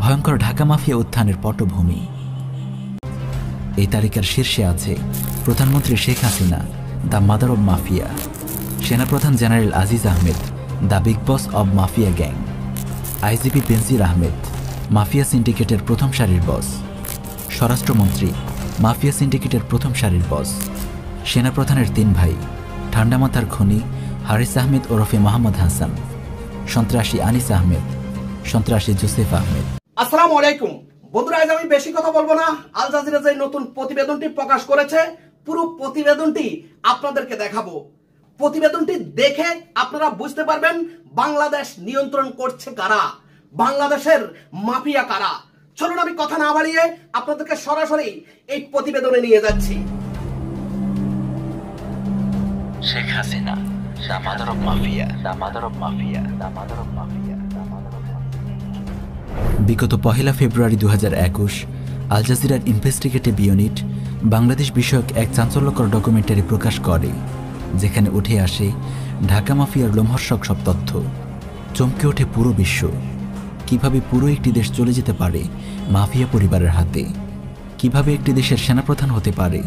ভয়ঙ্কর ঢাকা মাফিয়া উত্থানের পটভূমি। এই তালিকার শীর্ষে আছে প্রধানমন্ত্রী Sheikh Hasina, the mother of mafia; সেনাপ্রধান general Aziz Ahmed, the big boss of mafia gang; IGP Benazir Ahmed, mafia সিন্ডিকেটের প্রথম সারির বস; স্বরাষ্ট্রমন্ত্রী, মাফিয়া সিন্ডিকেটের প্রথম সারির বস; সেনাপ্রধানের 3 ভাই, ঠান্ডা মাথার খনি হারিস আহমেদ ওরফে মোহাম্মদ হাসান; সন্ত্রাসী আনিস আহমেদ; সন্ত্রাসী জোসেফ আহমেদ। আসসালামু আলাইকুম বন্ধুরা, আজ আমি বেশি কথা বলবো না। আল জাজিরা যে নতুন প্রতিবেদনটি প্রকাশ করেছে, পুরো প্রতিবেদনটি আপনাদেরকে দেখাবো। প্রতিবেদনটি দেখে আপনারা বুঝতে পারবেন বাংলাদেশ নিয়ন্ত্রণ করছে কারা, বাংলাদেশের মাফিয়া কারা। চলুন আমি কথা না বাড়িয়ে আপনাদেরকে সরাসরি এই প্রতিবেদনে নিয়ে যাচ্ছি। Sheikh Hasina, the mother of mafia, the mother of mafia, the mother of mafia. বিগত 1 ফেব্রুয়ারি 2021 আল জাজিরার ইনভেস্টিগেটিভ ইউনিট বাংলাদেশ বিষয়ক এক চাঞ্চল্যকর ডকুমেন্টারি প্রকাশ করে, যেখানে উঠে আসে ঢাকা মাফিয়ার লোমহর্ষক সব তথ্য। চমকে ওঠে পুরো বিশ্ব। কিভাবে পুরো একটি দেশ চলে যেতে পারে মাফিয়া পরিবারের হাতে, কিভাবে একটি দেশের সেনাপ্রধান হতে পারে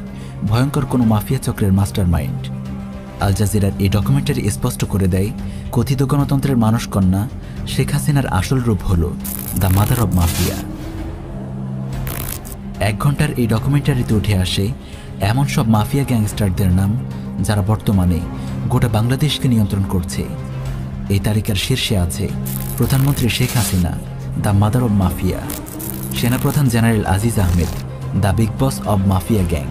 ভয়ঙ্কর কোনো মাফিয়া চক্রের মাস্টার মাইন্ড। আল জাজিরার এই ডকুমেন্টারি স্পষ্ট করে দেয় কথিত গণতন্ত্রের মানসকন্যা শেখ হাসিনার আসল রূপ হল দ্য মাদার অব মাফিয়া। 1 ঘন্টার এই ডকুমেন্টারিতে উঠে আসে এমন সব মাফিয়া গ্যাংস্টারদের নাম যারা বর্তমানে গোটা বাংলাদেশকে নিয়ন্ত্রণ করছে। এই তালিকার শীর্ষে আছে প্রধানমন্ত্রী Sheikh Hasina, the mother of mafia; সেনাপ্রধান general Aziz Ahmed, the big boss of mafia gang;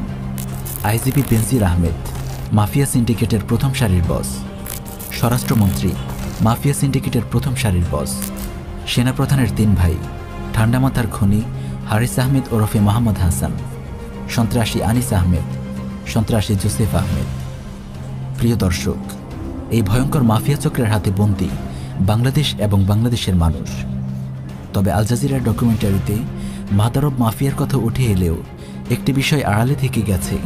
IGP Benazir Ahmed, mafia সিন্ডিকেটের প্রথম সারির বস; স্বরাষ্ট্রমন্ত্রী, মাফিয়া সিন্ডিকেটের প্রথম সারির বস; সেনাপ্রধানের 3 ভাই, ঠান্ডা মাথার খনি হারিস আহমেদ ওরফে মোহাম্মদ হাসান; সন্ত্রাসী আনিস আহমেদ; সন্ত্রাসী জোসেফ আহমেদ। প্রিয় দর্শক, এই ভয়ঙ্কর মাফিয়া চক্রের হাতে বন্দী বাংলাদেশ এবং বাংলাদেশের মানুষ। তবে আল জাজিরার ডকুমেন্টারিতে মাদার অব মাফিয়ার কথা উঠে এলেও একটি বিষয় আড়ালে থেকে গেছে।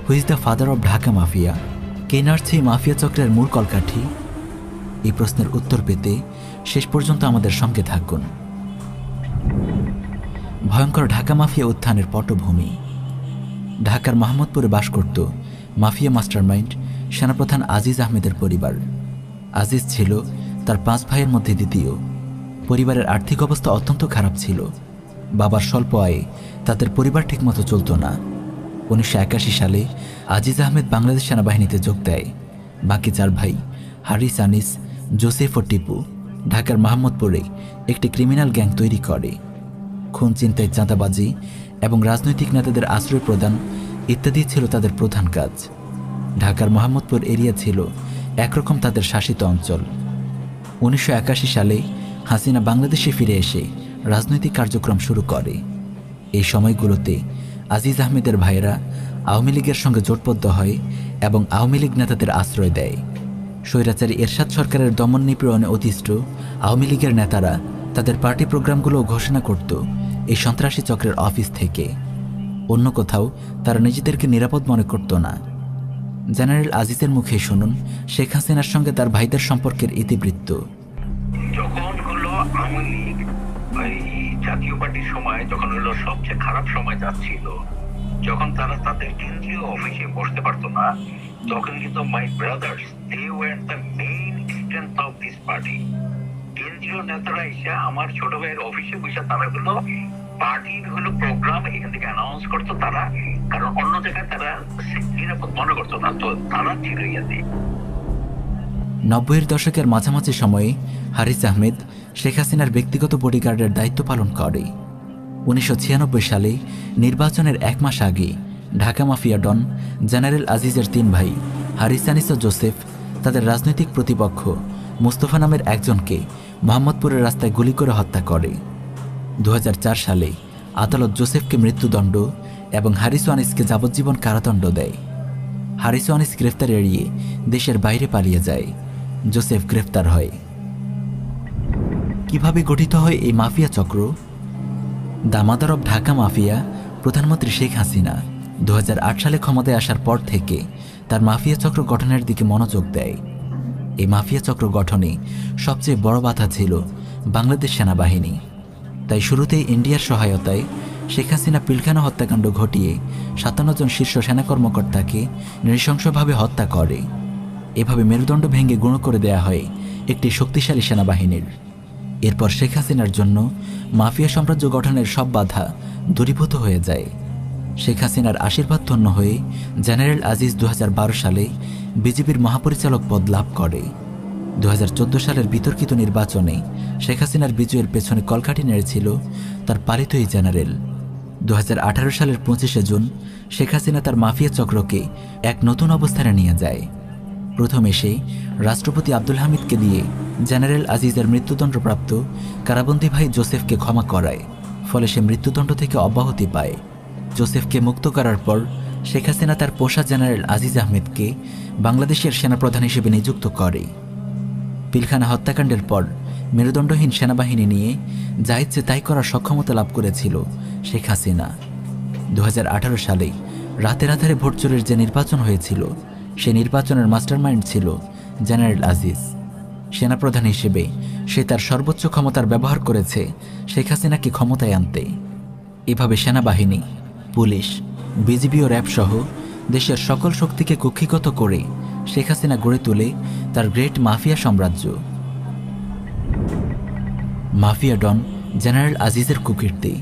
Who is the father of Dhaka mafia? কে নাড়ছে মাফিয়া চক্রের মূল কলকাঠি? এই প্রশ্নের উত্তর পেতে শেষ পর্যন্ত আমাদের সঙ্গে থাকুন। ভয়ঙ্কর ঢাকা মাফিয়া উত্থানের পটভূমি। ঢাকার মোহাম্মদপুরে বাস করত মাফিয়া মাস্টারমাইন্ড সেনাপ্রধান আজিজ আহমেদের পরিবার। আজিজ ছিল তার 5 ভাইয়ের মধ্যে দ্বিতীয়। পরিবারের আর্থিক অবস্থা অত্যন্ত খারাপ ছিল। বাবার স্বল্প আয়ে তাদের পরিবার ঠিকমতো চলত না। 1981 সালে আজিজ আহমেদ বাংলাদেশ সেনাবাহিনীতে যোগ দেয়। বাকি 4 ভাই হারিস, আনিস, জোসেফ ও টিপু ঢাকার মোহাম্মদপুরে একটি ক্রিমিনাল গ্যাং তৈরি করে। খুন, চিন্তায়, চাঁদাবাজি এবং রাজনৈতিক নেতাদের আশ্রয় প্রদান ইত্যাদি ছিল তাদের প্রধান কাজ। ঢাকার মোহাম্মদপুর এরিয়া ছিল একরকম তাদের শাসিত অঞ্চল। 1981 সালে হাসিনা বাংলাদেশে ফিরে এসে রাজনৈতিক কার্যক্রম শুরু করে। এই সময়গুলোতে আজিজ আহমেদের ভাইয়েরা আওয়ামী লীগের সঙ্গে জোটবদ্ধ হয় এবং আওয়ামী লীগ নেতাদের আশ্রয় দেয়। স্বৈরাচারী এরশাদ সরকারের দমন নিপীড়নে অতিষ্ঠ আওয়ামী লীগের নেতারা তাদের পার্টি প্রোগ্রামগুলো ঘোষণা করত এই সন্ত্রাসী চক্রের অফিস থেকে। অন্য কোথাও তারা নিজেদেরকে নিরাপদ মনে করত না। জেনারেল আজিজের মুখে শুনুন শেখ হাসিনার সঙ্গে তার ভাইদের সম্পর্কের ইতিবৃত্ত। যখন হলো আওয়ামী লীগ জাতীয় পার্টির সময়, যখন হলো সবচেয়ে খারাপ সময় যাচ্ছিল, যখন তারা তাদের কেন্দ্রীয় অফিসে বসতে পারতো না, তখন কিন্তু my brothers they were the main strength of this party. কেন্দ্রীয় নেতারা এসে আমার ছোট ভাইয়ের অফিসে বসে তারা হলো পার্টির হলো প্রোগ্রাম এখান থেকে অ্যানাউন্স করতো তারা, কারণ অন্য জায়গায় তারা নিরাপদ মনে করতো না, তো তারা ছিল ইয়াতে। 90-এর দশকের মাঝামাঝি সময়ে হারিস আহমেদ শেখ হাসিনার ব্যক্তিগত বডিগার্ডের দায়িত্ব পালন করে। 1996 সালে নির্বাচনের 1 মাস আগে ঢাকা মাফিয়া ডন জেনারেল আজিজের 3 ভাই হারিস, আনিস ও জোসেফ তাদের রাজনৈতিক প্রতিপক্ষ মুস্তফা নামের একজনকে মোহাম্মদপুরের রাস্তায় গুলি করে হত্যা করে। 2004 সালে আদালত জোসেফকে মৃত্যুদণ্ড এবং হারিস ও আনিসকে যাবজ্জীবন কারাদণ্ড দেয়। হারিস ও আনিস গ্রেফতার এড়িয়ে দেশের বাইরে পালিয়ে যায়। জোসেফ গ্রেফতার হয়। কিভাবে গঠিত হয় এই মাফিয়া চক্র? The mother of Dhaka mafia প্রধানমন্ত্রী শেখ হাসিনা 2008 সালে ক্ষমতায় আসার পর থেকে তার মাফিয়া চক্র গঠনের দিকে মনোযোগ দেয়। এই মাফিয়া চক্র গঠনে সবচেয়ে বড় বাধা ছিল বাংলাদেশ সেনাবাহিনী। তাই শুরুতেই ইন্ডিয়ার সহায়তায় শেখ হাসিনা পিলখানা হত্যাকাণ্ড ঘটিয়ে 57 জন শীর্ষ সেনা কর্মকর্তাকে নৃশংসভাবে হত্যা করে। এভাবে মেরুদণ্ড ভেঙে গুঁড়ো করে দেয়া হয় একটি শক্তিশালী সেনাবাহিনীর। এরপর শেখ হাসিনার জন্য মাফিয়া সাম্রাজ্য গঠনের সব বাধা দূরীভূত হয়ে যায়। শেখ হাসিনার আশীর্বাদ ধন্য হয়ে জেনারেল আজিজ 2012 সালে বিজেপির মহাপরিচালক পদ লাভ করে। 2014 সালের বিতর্কিত নির্বাচনে শেখ হাসিনার বিজয়ের পেছনে কলকাঠি নেড়েছিল তার পালিত এই জেনারেল। 2018 সালের 25শে জুন শেখ হাসিনা তার মাফিয়া চক্রকে এক নতুন অবস্থানে নিয়ে যায়। প্রথম এসে রাষ্ট্রপতি আব্দুল হামিদকে দিয়ে জেনারেল আজিজের মৃত্যুদণ্ডপ্রাপ্ত কারাবন্দী ভাই জোসেফকে ক্ষমা করায়, ফলে সে মৃত্যুদণ্ড থেকে অব্যাহতি পায়। জোসেফকে মুক্ত করার পর শেখ হাসিনা তার পোষা জেনারেল আজিজ আহমেদকে বাংলাদেশের সেনাপ্রধান হিসেবে নিযুক্ত করে। পিলখানা হত্যাকাণ্ডের পর মেরুদণ্ডহীন সেনাবাহিনী নিয়ে যা ইচ্ছে তাই করার সক্ষমতা লাভ করেছিল শেখ হাসিনা। 2018 সালে রাতের আধারে ভোট চোরের যে নির্বাচন হয়েছিল, সে নির্বাচনের মাস্টারমাইন্ড ছিল জেনারেল আজিজ। সেনাপ্রধান হিসেবে সে তার সর্বোচ্চ ক্ষমতার ব্যবহার করেছে শেখ হাসিনাকে ক্ষমতায় আনতে। এভাবে সেনাবাহিনী, পুলিশ, বিজিবি ও র্যাব সহ দেশের সকল শক্তিকে কক্ষিগত করে শেখ হাসিনা গড়ে তোলে তার গ্রেট মাফিয়া সাম্রাজ্য। মাফিয়া ডন জেনারেল আজিজের কুকীর্তি।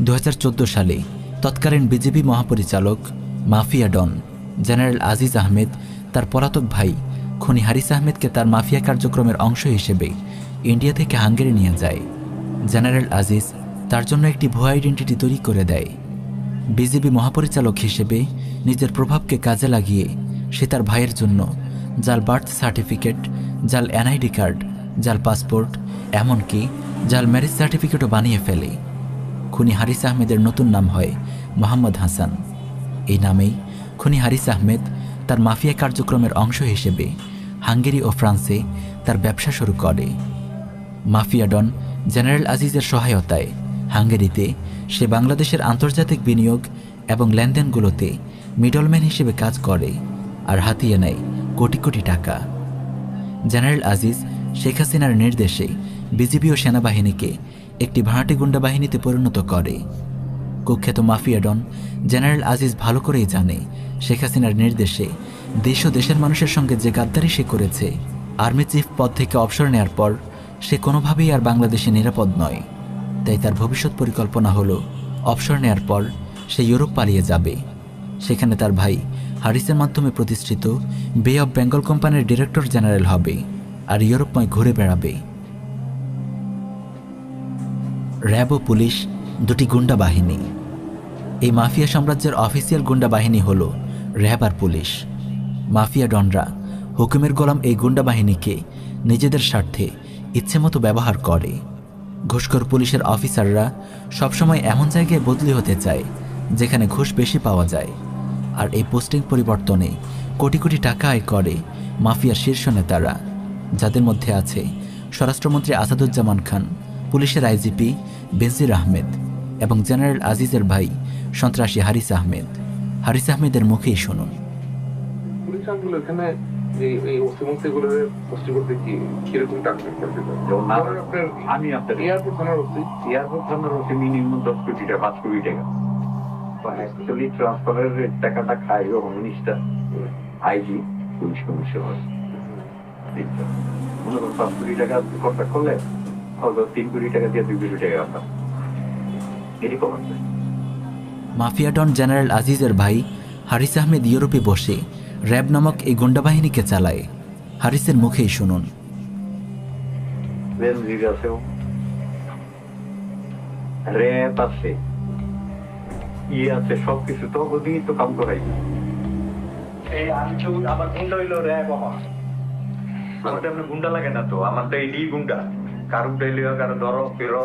2014 সালে তৎকালীন বিজেপি মহাপরিচালক mafia don general Aziz Ahmed তার পলাতক ভাই খুনি হারিস আহমেদকে তার মাফিয়া কার্যক্রমের অংশ হিসেবে ইন্ডিয়া থেকে হাঙ্গেরি নিয়ে যায়। জেনারেল আজিজ তার জন্য একটি ভুয়া আইডেন্টিটি তৈরি করে দেয়। বিজেপি মহাপরিচালক হিসেবে নিজের প্রভাবকে কাজে লাগিয়ে সে তার ভাইয়ের জন্য জাল বার্থ সার্টিফিকেট, জাল এনআইডি কার্ড, জাল পাসপোর্ট, এমনকি জাল ম্যারেজ সার্টিফিকেটও বানিয়ে ফেলে। খুনি হারিস আহমেদের নতুন নাম হয় মোহাম্মদ হাসান। এই নামেই খুনি হারিস আহমেদ তার মাফিয়া কার্যক্রমের অংশ হিসেবে হাঙ্গেরি ও ফ্রান্সে তার ব্যবসা শুরু করে। মাফিয়া ডন জেনারেল আজিজের সহায়তায় হাঙ্গেরিতে সে বাংলাদেশের আন্তর্জাতিক বিনিয়োগ এবং লেনদেনগুলোতে মিডলম্যান হিসেবে কাজ করে আর হাতিয়ে নেয় কোটি কোটি টাকা। জেনারেল আজিজ শেখ হাসিনার নির্দেশে বিজিবি ও সেনাবাহিনীকে একটি ভাড়াটে গুন্ডা বাহিনীতে পরিণত করে। কুখ্যাত মাফিয়া ডন জেনারেল আজিজ ভালো করেই জানে শেখ হাসিনার নির্দেশে দেশ ও দেশের মানুষের সঙ্গে যে গাদ্দারি সে করেছে, আর্মি চিফ পদ থেকে অবসর নেওয়ার পর সে কোনোভাবেই আর বাংলাদেশে নিরাপদ নয়। তাই তার ভবিষ্যৎ পরিকল্পনা হলো অবসর নেওয়ার পর সে ইউরোপ পালিয়ে যাবে। সেখানে তার ভাই হারিসের মাধ্যমে প্রতিষ্ঠিত বে অব বেঙ্গল কোম্পানির ডিরেক্টর জেনারেল হবে আর ইউরোপময় ঘুরে বেড়াবে। র্যাব ও পুলিশ দুটি গুন্ডা বাহিনী। এই মাফিয়া সাম্রাজ্যের অফিসিয়াল গুন্ডা বাহিনী হল র্যাব আর পুলিশ। মাফিয়া ডনরা হুকুমের গোলাম এই গুন্ডা বাহিনীকে নিজেদের স্বার্থে ইচ্ছেমতো ব্যবহার করে। ঘুষখোর পুলিশের অফিসাররা সবসময় এমন জায়গায় বদলি হতে চায় যেখানে ঘুষ বেশি পাওয়া যায়, আর এই পোস্টিং পরিবর্তনে কোটি কোটি টাকা আয় করে মাফিয়ার শীর্ষ নেতারা, যাদের মধ্যে আছে স্বরাষ্ট্রমন্ত্রী আসাদুজ্জামান খান, পুলিশের আইজিপি বেনজির আহমেদ এবং জেনারেল আজিজের ভাই সন্ত্রাসী হারিস আহমেদ। হারিস আহমেদের মুখেই শুনুন। পুলিশ আঙ্গুল এখানে এই ওসিমন্ত্রীগুলো পোস্টিং করতে কি কিরকম টাকা করতে আমি আপনার এয়ারপোর্ট থানার ওসি মিনিমাম 10 কোটি টাকা, 5 কোটি টাকা অ্যাকচুয়ালি ট্রান্সফারের টাকাটা খাই ও মিনিস্টার আইজি পুলিশ কমিশনার। মনে করুন 5 কোটি টাকা কন্ট্রাক্ট করলে হয়তো 3 কোটি টাকা দিয়ে 2 কোটি টাকা আপনার এরকম আছে। মাফিয়া ডন জেনারেল আজিজের ভাই হারিস আহমেদ ইউরোপে বসে র্যাব নামক এই গুন্ডা বাহিনীকে চালায়। হারিসের মুখেই শুনুন। র্যাব আছে, আছে, সবকিছু তো ওদিকে তো কাম করাই। এই আমি তো আমার গুন্ডা হইলো র্যাব, আমার তো এমনি গুন্ডা লাগে না তো, আমার তো এই গুন্ডা, কারো ডাইলিও কারো ধরো ফেরো।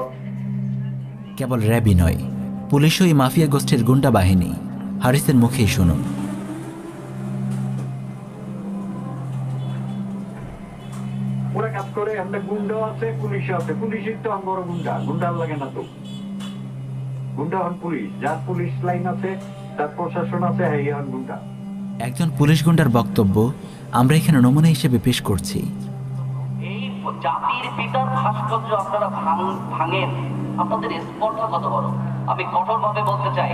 কেবল র্যাবই নয়, পুলিশও এই মাফিয়া গোষ্ঠীর গুন্ডা বাহিনী। হারিসের মুখেই শুনুন। ওরা কাজ করে, আমরা গুন্ডা আছে, পুলিশও আছে, পুলিশের তো বড় গুন্ডা, গুন্ডার লাগে না তো। গুন্ডা হন পুলিশ, যার পুলিশ লাইন আছে, তার প্রশাসন আছে, হ্যাঁ হন গুন্ডা। একজন পুলিশ গুন্ডার বক্তব্য আমরা এখানে নমুনা হিসেবে পেশ করছি। এই জাতির পিতার ভাস্কর্য আপনারা ভাঙেন, আপনাদের স্পর্ধা কত বড়। আমি কঠোরভাবে বলতে চাই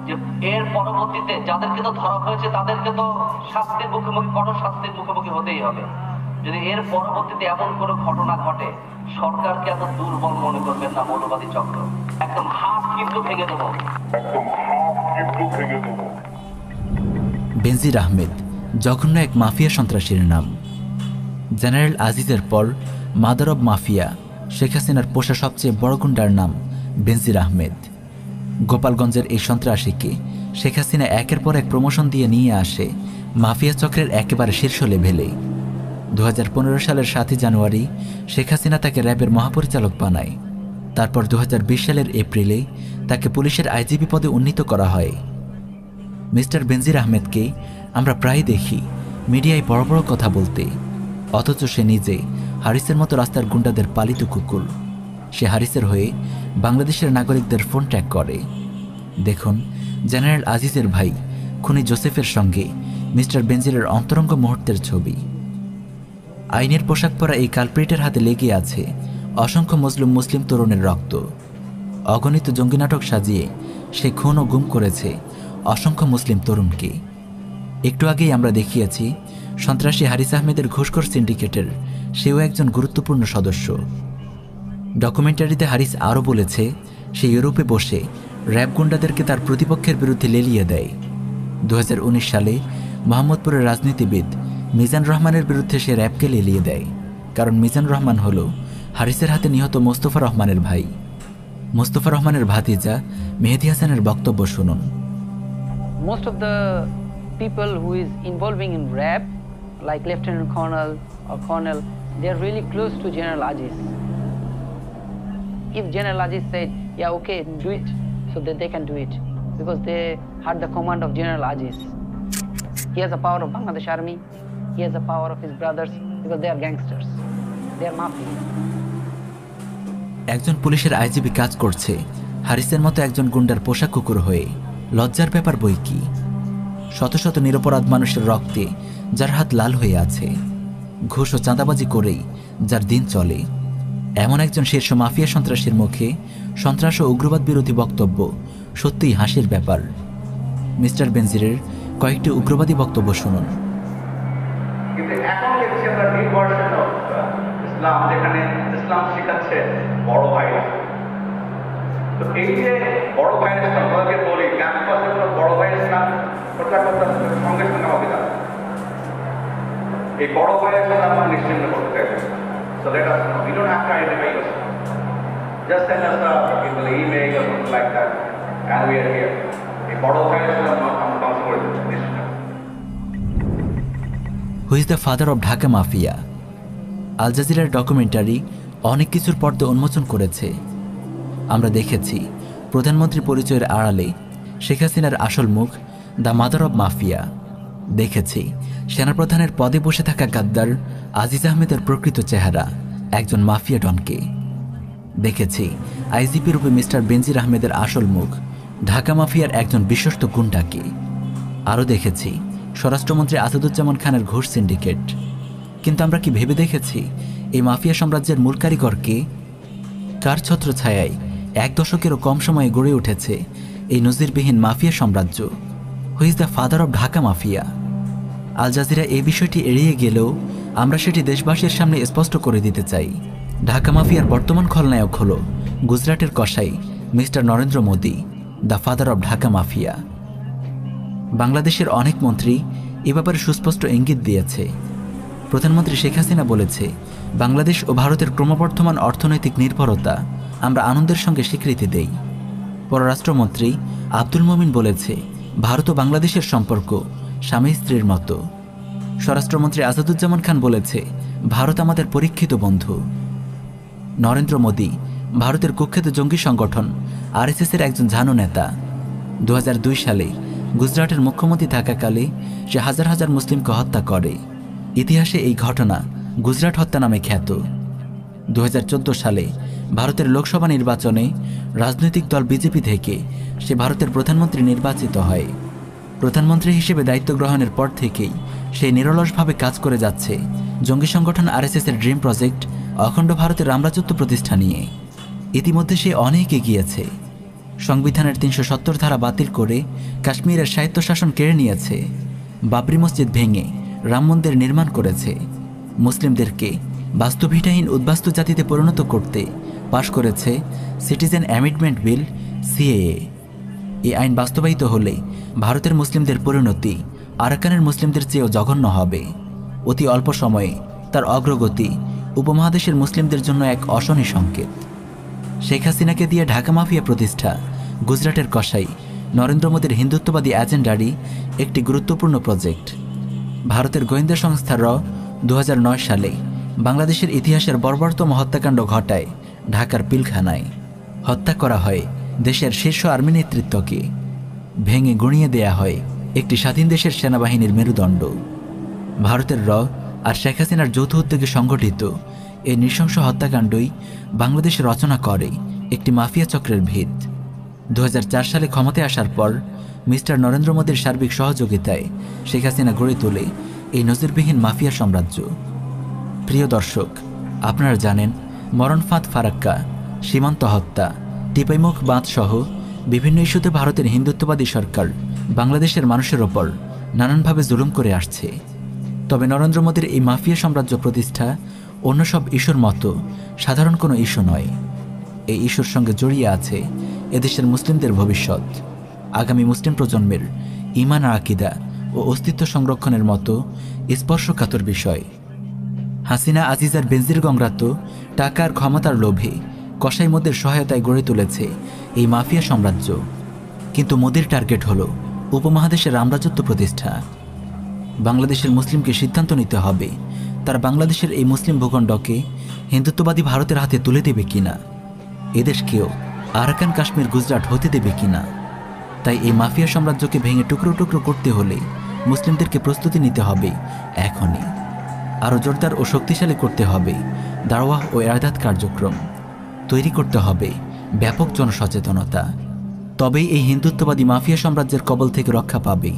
যে এর পরবর্তীতে যাদেরকে তো ধরা হয়েছে তাদেরকে তো শাস্তির মুখোমুখি, কঠোর শাস্তির মুখোমুখি হতেই হবে। যদি এর পরবর্তীতে এমন কোনো ঘটনা ঘটে, সরকারকে এত দুর্বল মনে করবেন না মৌলবাদী চক্র, একদম হাত কিন্তু ভেঙে দেবো। বেনজির আহমেদ জঘন্য এক মাফিয়া সন্ত্রাসীর নাম। জেনারেল আজিজের পর মাদার অব মাফিয়া শেখ হাসিনার পোষা সবচেয়ে বড় গুন্ডার নাম বেনজির আহমেদ। গোপালগঞ্জের এই সন্ত্রাসীকে শেখ হাসিনা একের পর এক প্রমোশন দিয়ে নিয়ে আসে মাফিয়া চক্রের একেবারে শীর্ষ লেভেলে। 2015 সালের 7 জানুয়ারি শেখ হাসিনা তাকে র্যাবের মহাপরিচালক বানায়। তারপর 2020 সালের এপ্রিলে তাকে পুলিশের আইজিপি পদে উন্নীত করা হয়। মিস্টার বেনজির আহমেদকে আমরা প্রায় দেখি মিডিয়ায় বড় বড় কথা বলতে, অথচ সে নিজে হারিসের মতো রাস্তার গুন্ডাদের পালিত কুকুর। সে হারিসের হয়ে বাংলাদেশের নাগরিকদের ফোন ট্র্যাক করে। দেখুন জেনারেল আজিজের ভাই খুনি জোসেফের সঙ্গে মিস্টার বেনজিরের অন্তরঙ্গ মুহূর্তের ছবি। আইনের পোশাক পরা এই কালপ্রিটের হাতে লেগে আছে অসংখ্য মুসলিম তরুণের রক্ত। অগণিত জঙ্গি নাটক সাজিয়ে সে খুন ও গুম করেছে অসংখ্য মুসলিম তরুণকে। একটু আগেই আমরা দেখিয়েছি সন্ত্রাসী হারিস আহমেদের ঘুষখোর সিন্ডিকেটের সেও একজন গুরুত্বপূর্ণ সদস্য। ডকুমেন্টারিতে হারিস আরও বলেছে সে ইউরোপে বসে র্যাব গুন্ডাদেরকে তার প্রতিপক্ষের বিরুদ্ধে লেলিয়ে দেয়। 2019 সালে মোহাম্মদপুরের রাজনীতিবিদ মিজান রহমানের বিরুদ্ধে সে র্যাবকে লেলিয়ে দেয়, কারণ মিজান রহমান হল হারিসের হাতে নিহত মোস্তফা রহমানের ভাই। মোস্তফা রহমানের ভাতিজা মেহেদি হাসানের বক্তব্য শুনুন। Most of the people who is involving in rap, like Lieutenant Colonel or Colonel, they are really close to General Aziz. If General Aziz said, yeah, okay, do it, so that they can do it, because they had the command of General Aziz. He has the power of Bangladesh Army, he has the power of his brothers, because they are gangsters, they are mafia. একজন পুলিশের IGP কাজ করছে হারিসের মতো একজন গুন্ডার পোষা কুকুর হয়ে। লজ্জার ব্যাপার বই কি। শত শত নিরপরাধ মানুষের রক্তে যার হাত লাল হয়ে আছে, ঘুষ ও চাঁদাবাজি করেই যার দিন চলে, এমন একজন শীর্ষ মাফিয়া সন্ত্রাসীর মুখে সন্ত্রাস ও উগ্রবাদ বিরোধী বক্তব্য সত্যিই হাসির ব্যাপার। মিস্টার বেনজিরের কয়েকটি উগ্রবাদী বক্তব্য শুনুন। কিন্তু এখন দেখছি আমরা নিউ ভার্সন অফ ইসলাম, যেখানে ইসলাম শেখাচ্ছে বড় ভাইরা। তো এই যে বড় ভাইয়ের ইসলাম, আমাকে বলি ক্যাম্পাসে বড় ভাইয়ের ইসলাম প্রচার করতে সঙ্গে সঙ্গে হবে না। এই বড় ভাইয়ের ইসলাম আমরা নিশ্চিন্ত করতে চাই। So let us know. We don't have to identify yourself. Just send us an email or something like that, and we are here. এই বড় ভাইয়ের ইসলাম আমরা ধ্বংস করে দেবো নিশ্চিত। Who is the father of Dhaka mafia? আল জাজিরার ডকুমেন্টারি অনেক কিছুর পর্দা উন্মোচন করেছে। আমরা দেখেছি প্রধানমন্ত্রী পরিচয়ের আড়ালে শেখ হাসিনার আসল মুখ দ্য মাদার অব মাফিয়া। দেখেছি সেনাপ্রধানের পদে বসে থাকা গাদ্দার আজিজ আহমেদের প্রকৃত চেহারা, একজন মাফিয়া ডনকে। দেখেছি আইজিপি রূপে মিস্টার বেনজির আহমেদের আসল মুখ, ঢাকা মাফিয়ার একজন বিশ্বস্ত গুন্ডাকে। আরও দেখেছি স্বরাষ্ট্রমন্ত্রী আসাদুজ্জামান খানের ঘুষ সিন্ডিকেট। কিন্তু আমরা কি ভেবে দেখেছি এই মাফিয়া সাম্রাজ্যের মূল কারিগরকে? কার ছত্রছায়ায় 1 দশকেরও কম সময়ে গড়ে উঠেছে এই নজিরবিহীন মাফিয়া সাম্রাজ্য? Who is the father of Dhaka mafia? Al Jazeera এই বিষয়টি এড়িয়ে গেলেও আমরা সেটি দেশবাসীর সামনে স্পষ্ট করে দিতে চাই। ঢাকা মাফিয়ার বর্তমান খলনায়ক হল গুজরাটের কসাই mister Narendra Modi, the father of Dhaka mafia. বাংলাদেশের অনেক মন্ত্রী এ ব্যাপারে সুস্পষ্ট ইঙ্গিত দিয়েছে। প্রধানমন্ত্রী শেখ হাসিনা বলেছে, বাংলাদেশ ও ভারতের ক্রমবর্ধমান অর্থনৈতিক নির্ভরতা আমরা আনন্দের সঙ্গে স্বীকৃতি দেই। পররাষ্ট্রমন্ত্রী আব্দুল মোমিন বলেছে, ভারত ও বাংলাদেশের সম্পর্ক স্বামী স্ত্রীর মতো। স্বরাষ্ট্রমন্ত্রী আসাদুজ্জামান খান বলেছে, ভারত আমাদের পরীক্ষিত বন্ধু। নরেন্দ্র মোদী ভারতের কুখ্যাত জঙ্গি সংগঠন আরএসএসের একজন ঝানু নেতা। 2002 সালে গুজরাটের মুখ্যমন্ত্রী থাকাকালে সে হাজার হাজার মুসলিমকে হত্যা করে। ইতিহাসে এই ঘটনা গুজরাট হত্যা নামে খ্যাত। 2014 সালে ভারতের লোকসভা নির্বাচনে রাজনৈতিক দল বিজেপি থেকে সে ভারতের প্রধানমন্ত্রী নির্বাচিত হয়। প্রধানমন্ত্রী হিসেবে দায়িত্ব গ্রহণের পর থেকেই সেই নিরলসভাবে কাজ করে যাচ্ছে জঙ্গি সংগঠন আরএসএস এর ড্রিম প্রজেক্ট অখণ্ড ভারতের রামরাজত্ব প্রতিষ্ঠা নিয়ে। ইতিমধ্যে সে অনেক এগিয়েছে। সংবিধানের ৩৭০ ধারা বাতিল করে কাশ্মীরের স্বায়ত্তশাসন কেড়ে নিয়েছে, বাবরি মসজিদ ভেঙে রাম মন্দির নির্মাণ করেছে, মুসলিমদেরকে বাস্তুভিটাহীন উদ্বাস্তু জাতিতে পরিণত করতে পাশ করেছে সিটিজেন অ্যামেন্ডমেন্ট বিল সিএএ। এই আইন বাস্তবায়িত হলে ভারতের মুসলিমদের পরিণতি আরাকানের মুসলিমদের চেয়েও জঘন্য হবে। অতি অল্প সময়ে তার অগ্রগতি উপমহাদেশের মুসলিমদের জন্য এক অশনি সংকেত। শেখ হাসিনাকে দিয়ে ঢাকা মাফিয়া প্রতিষ্ঠা গুজরাটের কসাই নরেন্দ্র মোদীর হিন্দুত্ববাদী এজেন্ডারই একটি গুরুত্বপূর্ণ প্রজেক্ট। ভারতের গোয়েন্দা সংস্থা র 2009 সালে বাংলাদেশের ইতিহাসের বর্বরতম হত্যাকাণ্ড ঘটায় ঢাকার পিলখানায়। হত্যা করা হয় দেশের শীর্ষ আর্মি নেতৃত্বকে, ভেঙে গুঁড়িয়ে দেয়া হয় একটি স্বাধীন দেশের সেনাবাহিনীর মেরুদণ্ড। ভারতের র আর শেখ হাসিনার যৌথ উদ্যোগে সংগঠিত এই নৃশংস হত্যাকাণ্ডই বাংলাদেশে রচনা করে একটি মাফিয়া চক্রের ভিত। 2004 সালে ক্ষমতায় আসার পর মিস্টার নরেন্দ্র মোদীর সার্বিক সহযোগিতায় শেখ হাসিনা গড়ে তোলে এই নজিরবিহীন মাফিয়া সাম্রাজ্য। প্রিয় দর্শক, আপনারা জানেন মরণফাঁদ ফারাক্কা, সীমান্ত হত্যা, টিপাইমুখ বাঁধ সহ বিভিন্ন ইস্যুতে ভারতের হিন্দুত্ববাদী সরকার বাংলাদেশের মানুষের ওপর নানানভাবে জুলুম করে আসছে। তবে নরেন্দ্র মোদীর এই মাফিয়া সাম্রাজ্য প্রতিষ্ঠা অন্য সব ইস্যুর মতো সাধারণ কোনো ইস্যু নয়। এই ইস্যুর সঙ্গে জড়িয়ে আছে এদেশের মুসলিমদের ভবিষ্যৎ, আগামী মুসলিম প্রজন্মের ঈমান আর আকীদা ও অস্তিত্ব সংরক্ষণের মতো স্পর্শকাতর বিষয়। হাসিনা আজিজার বেনজির গংরা তো টাকার ক্ষমতার লোভে কসাই মোদের সহায়তায় গড়ে তুলেছে এই মাফিয়া সাম্রাজ্য, কিন্তু মোদির টার্গেট হল উপমহাদেশের রামরাজত্ব প্রতিষ্ঠা। বাংলাদেশের মুসলিমকে সিদ্ধান্ত নিতে হবে তারা বাংলাদেশের এই মুসলিম ভূখণ্ডকে হিন্দুত্ববাদী ভারতের হাতে তুলে দেবে কিনা, এদেশকেও আরাকান কাশ্মীর গুজরাট হতে দেবে কিনা। তাই এই মাফিয়া সাম্রাজ্যকে ভেঙে টুকরো টুকরো করতে হলে মুসলিমদেরকে প্রস্তুতি নিতে হবে এখনই। আরও জোরদার ও শক্তিশালী করতে হবে দাওয়াহ ও ইরশাদ কার্যক্রম, তৈরি করতে হবে ব্যাপক জনসচেতনতা। তবেই এই হিন্দুত্ববাদী মাফিয়া সাম্রাজ্যের কবল থেকে রক্ষা পাবে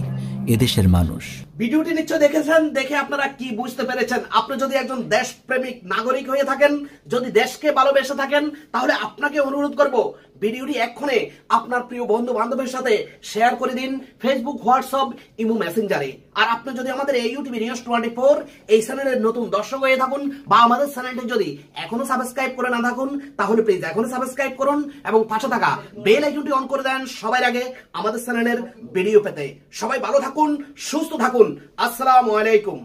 এদেশের মানুষ। ভিডিওটি নিশ্চয় দেখেছেন, দেখে আপনারা কি বুঝতে পেরেছেন? আপনি যদি একজন দেশপ্রেমিক নাগরিক হয়ে থাকেন, যদি দেশকে ভালোবেসে থাকেন, তাহলে আপনাকে অনুরোধ করব ভিডিওটি এক্ষণে আপনার প্রিয় বন্ধু বান্ধবের সাথে শেয়ার করে দিন ফেসবুক, হোয়াটসঅ্যাপ, ইমো, মেসেঞ্জারে। আর আপনি যদি আমাদের এই ইউটিউব নিউজ 24 এই চ্যানেলের নতুন দর্শক হয়ে থাকুন বা আমাদের চ্যানেলটি যদি এখনো সাবস্ক্রাইব করে না থাকুন, তাহলে প্লিজ এখনো সাবস্ক্রাইব করুন এবং পাশে থাকা বেল আইকনটি অন করে দেন সবার আগে আমাদের চ্যানেলের ভিডিও পেতে। সবাই ভালো থাকুন, সুস্থ থাকুন। আসসালামু আলাইকুম।